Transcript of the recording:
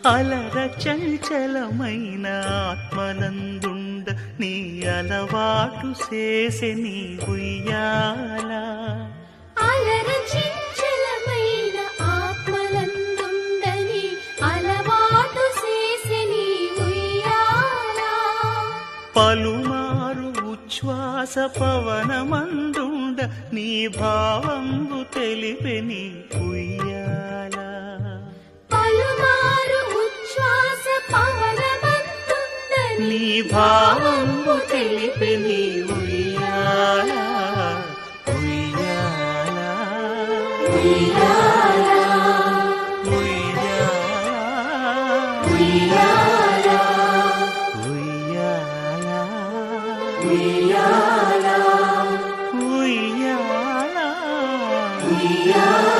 అలర చంచలమైన ఆత్మనందుండ నీ అలవాటు చేసే నీ ఉయ్యాల. అలర చంచలమైన ఆత్మనందుండ నీ అలవాటు చేసే నీ ఉయ్యాల. పలుమారు ఉచ్ఛ్వాస పవనమందుండ నీ భావంబు తెలిపే నీ ఉయ్యాల. పలుమారు ఉచ్ఛ్వాస పవనమందుండ నీ భావంబు తెలిపే నీ ఉయ్యాల. ఉయ్యాల ఉయ్యాల ఉయ్యాల ఉయ్యాల ఉయ్యాల ఉయ్యాల ఉయ్యాల.